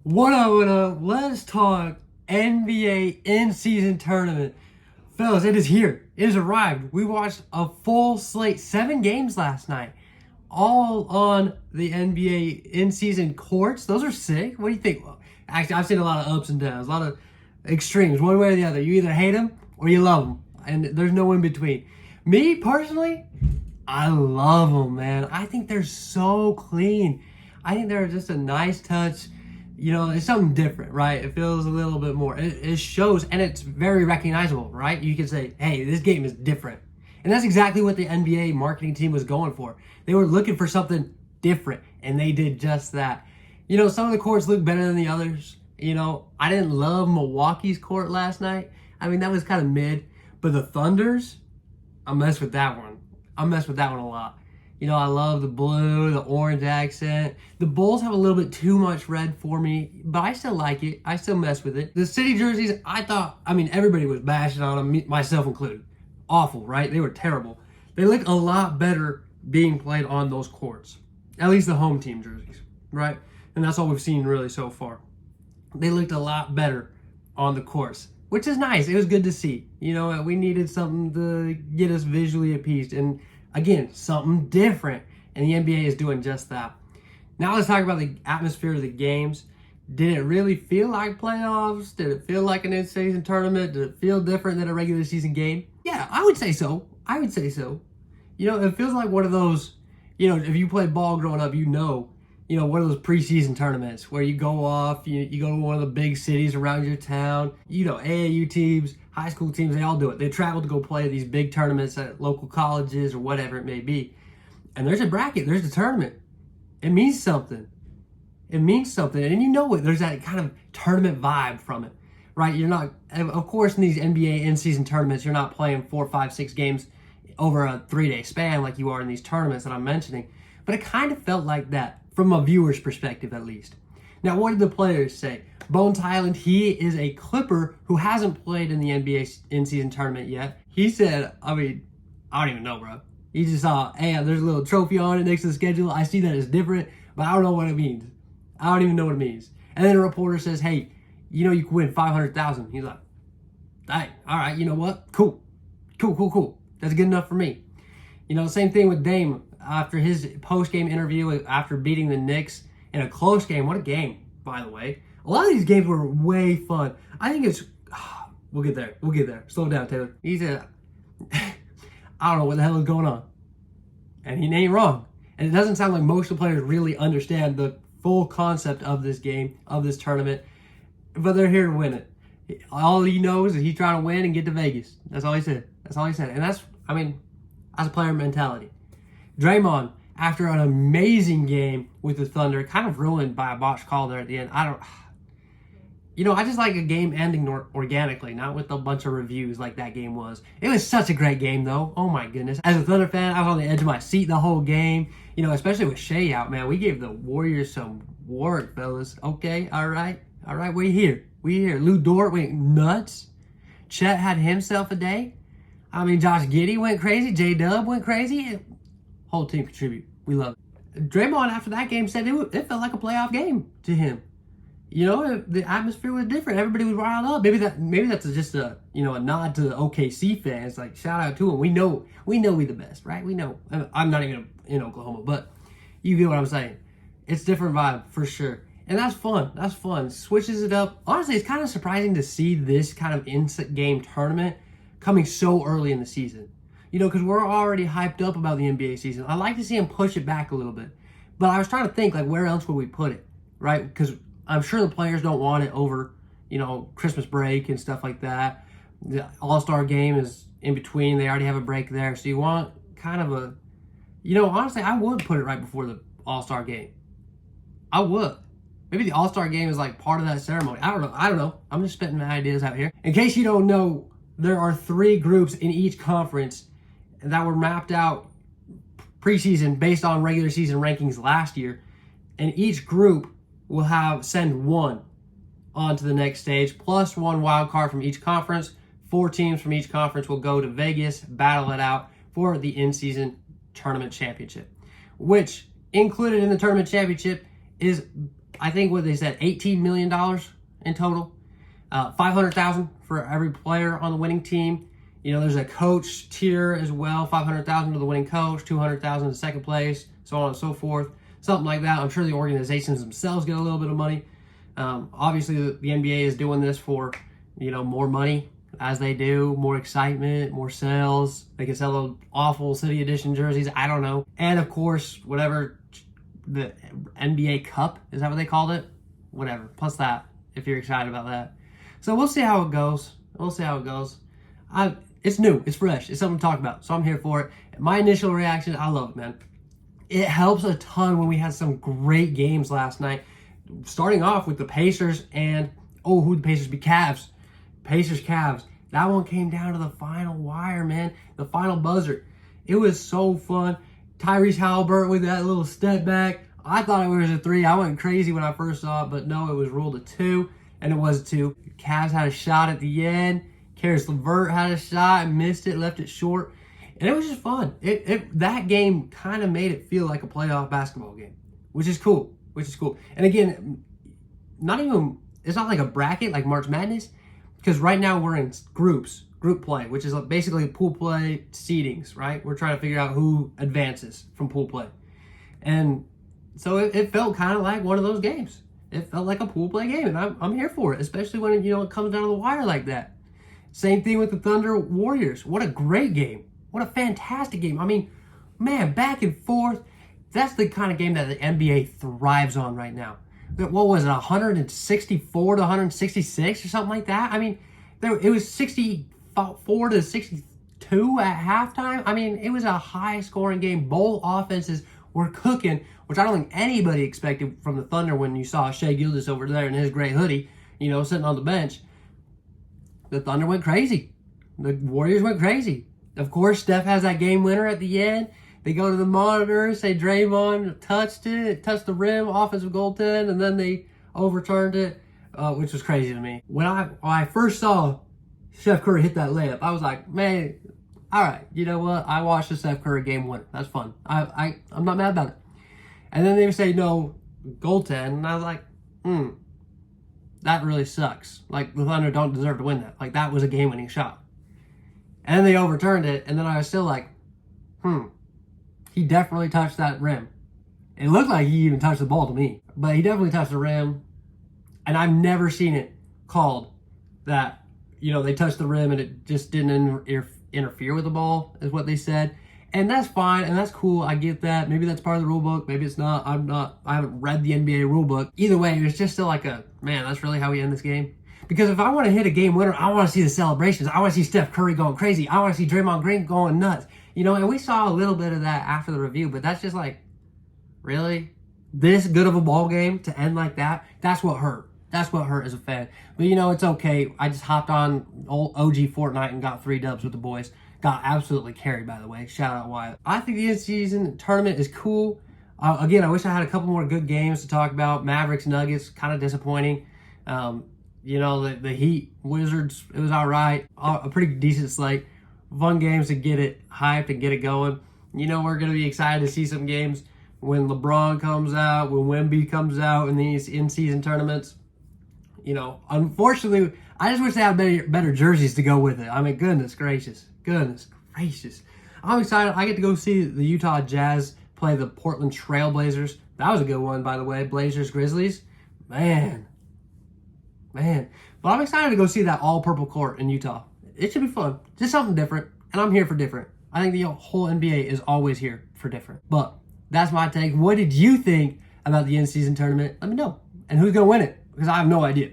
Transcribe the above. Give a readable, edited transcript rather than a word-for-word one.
What up, what up? Let's talk NBA in-season tournament. Fellas, it is here. It has arrived. We watched a full slate, 7 games last night, all on the NBA in-season courts. Those are sick. What do you think? Well, actually, I've seen a lot of ups and downs, a lot of extremes, one way or the other. You either hate them or you love them, and there's no in between. Me, personally, I love them, man. I think they're so clean. I think they're just a nice touch. You know, it's something different, right? It feels a little bit more. It shows, and it's very recognizable, right? You can say, hey, this game is different. And that's exactly what the NBA marketing team was going for. They were looking for something different, and they did just that. You know, some of the courts look better than the others. You know, I didn't love Milwaukee's court last night. I mean, that was kind of mid. But the Thunder's, I messed with that one. I messed with that one a lot. You know, I love the blue, the orange accent. The Bulls have a little bit too much red for me, but I still like it. I still mess with it. The city jerseys, everybody was bashing on them, myself included. Awful, right? They were terrible. They look a lot better being played on those courts. At least the home team jerseys, right? And that's all we've seen really so far. They looked a lot better on the courts, which is nice. It was good to see. You know, we needed something to get us visually appeased. And again, something different, and the NBA is doing just that. Now let's talk about the atmosphere of the games. Did it really feel like playoffs? Did it feel like an in-season tournament? Did it feel different than a regular season game? Yeah, I would say so. You know, it feels like one of those, you know, if you played ball growing up, you know, one of those preseason tournaments where you go off, you go to one of the big cities around your town. You know, AAU teams, high school teams, they all do it. They travel to go play these big tournaments at local colleges or whatever it may be. And there's a bracket, there's a tournament. It means something. And you know it. There's that kind of tournament vibe from it, right? You're not, of course, in these NBA in-season tournaments, you're not playing 4, 5, 6 games over a 3-day span like you are in these tournaments that I'm mentioning. But it kind of felt like that from a viewer's perspective, at least. Now, what did the players say? Bones Highland, he is a Clipper who hasn't played in the NBA in-season tournament yet. He said, I don't even know, bro. He just saw, hey, there's a little trophy on it next to the schedule. I see that it's different, but I don't know what it means. I don't even know what it means. And then a reporter says, hey, you know you can win $500,000. He's like, hey, all right, you know what? Cool. That's good enough for me. You know, same thing with Dame. After his post-game interview, after beating the Knicks in a close game. What a game, by the way. A lot of these games were way fun. I think it's... We'll get there. Slow down, Taylor. He said, I don't know what the hell is going on. And he ain't wrong. And it doesn't sound like most of the players really understand the full concept of this game, of this tournament. But they're here to win it. All he knows is he's trying to win and get to Vegas. That's all he said. And that's a player mentality. Draymond, after an amazing game with the Thunder, kind of ruined by a botched call there at the end. I just like a game ending organically, not with a bunch of reviews like that game was. It was such a great game, though. Oh, my goodness. As a Thunder fan, I was on the edge of my seat the whole game. You know, especially with Shea out, man. We gave the Warriors some work, fellas. Okay, all right, we're here. Lou Dort went nuts. Chet had himself a day. Josh Giddey went crazy. J-Dub went crazy. Whole team contribute. We love it. Draymond, after that game, said it felt like a playoff game to him. You know, the atmosphere was different. Everybody was riled up. Maybe that's just a nod to the OKC fans. Like, shout out to them. We know we the best, right? We know. I'm not even in Oklahoma, but you get what I'm saying. It's different vibe for sure, and that's fun. Switches it up. Honestly, it's kind of surprising to see this kind of in-game tournament coming so early in the season. You know, because we're already hyped up about the NBA season. I like to see him push it back a little bit. But I was trying to think, like, where else would we put it, right? Because I'm sure the players don't want it over, Christmas break and stuff like that. The All-Star game is in between. They already have a break there. So you want kind of a, honestly, I would put it right before the All-Star game. I would. Maybe the All-Star game is like part of that ceremony. I don't know. I'm just spitting my ideas out here. In case you don't know, there are 3 groups in each conference that were mapped out preseason based on regular season rankings last year, and each group will send 1 on to the next stage, plus 1 wild card from each conference. 4 teams from each conference will go to Vegas, battle it out for the in-season tournament championship, which included in the tournament championship is I think what they said, $18 million in total. $500,000 for every player on the winning team. You know, there's a coach tier as well, $500,000 to the winning coach, $200,000 to second place, so on and so forth. Something like that. I'm sure the organizations themselves get a little bit of money. Obviously, the NBA is doing this for, you know, more money, as they do, more excitement, more sales. They can sell those awful City Edition jerseys. I don't know. And of course, whatever the NBA Cup, is that what they called it? Whatever. Plus that, if you're excited about that. So we'll see how it goes. It's new, it's fresh, it's something to talk about, so I'm here for it. My initial reaction, I love it, man. It helps a ton when we had some great games last night. Starting off with the Pacers and, who'd the Pacers be? Cavs. Pacers-Cavs. That one came down to the final wire, man. The final buzzer. It was so fun. Tyrese Halliburton with that little step back. I thought it was a 3. I went crazy when I first saw it, but no, it was ruled a 2, and it was a 2. Cavs had a shot at the end. Karis LeVert had a shot and missed it, left it short. And it was just fun. That game kind of made it feel like a playoff basketball game, which is cool. And again, it's not like a bracket like March Madness, because right now we're in group play, which is basically pool play seedings, right? We're trying to figure out who advances from pool play. And so it felt kind of like one of those games. It felt like a pool play game, and I'm here for it, especially when it comes down to the wire like that. Same thing with the Thunder Warriors. What a great game. What a fantastic game. I mean, man, back and forth. That's the kind of game that the NBA thrives on right now. What was it, 164 to 166 or something like that? I mean, it was 64 to 62 at halftime. I mean, it was a high-scoring game. Both offenses were cooking, which I don't think anybody expected from the Thunder when you saw Shai Gilgeous over there in his gray hoodie, sitting on the bench. The Thunder went crazy. The Warriors went crazy. Of course, Steph has that game winner at the end. They go to the monitor, say Draymond touched the rim, offensive goaltend, and then they overturned it, which was crazy to me. When I first saw Steph Curry hit that layup, I was like, man, all right, you know what? I watched the Steph Curry game winner. That's fun. I'm not mad about it. And then they would say no goaltend, and I was like, that really sucks. Like, the Thunder don't deserve to win that. Like, that was a game-winning shot. And then they overturned it, and then I was still like, he definitely touched that rim. It looked like he even touched the ball to me, but he definitely touched the rim, and I've never seen it called that, they touched the rim and it just didn't interfere with the ball, is what they said. And that's fine, and that's cool. I get that. Maybe that's part of the rule book. Maybe it's not. I haven't read the NBA rule book. Either way, it's just still like man, that's really how we end this game. Because if I want to hit a game winner, I want to see the celebrations. I want to see Steph Curry going crazy. I want to see Draymond Green going nuts. And we saw a little bit of that after the review, but that's just like, really? This good of a ball game to end like that? That's what hurt. That's what hurt as a fan. But it's okay. I just hopped on old OG Fortnite and got 3 dubs with the boys. Got absolutely carried, by the way. Shout out Wyatt. I think the in-season tournament is cool. Again, I wish I had a couple more good games to talk about. Mavericks, Nuggets, kind of disappointing. The Heat, Wizards, it was all right. A pretty decent slate. Fun games to get it hyped and get it going. We're going to be excited to see some games when LeBron comes out, when Wemby comes out in these in-season tournaments. Unfortunately, I just wish they had better jerseys to go with it. I mean, goodness gracious. I'm excited. I get to go see the Utah Jazz play the Portland Trail Blazers. That was a good one, by the way. Blazers, Grizzlies. Man. But I'm excited to go see that all-purple court in Utah. It should be fun. Just something different. And I'm here for different. I think the whole NBA is always here for different. But that's my take. What did you think about the in-season tournament? Let me know. And who's going to win it? Because I have no idea.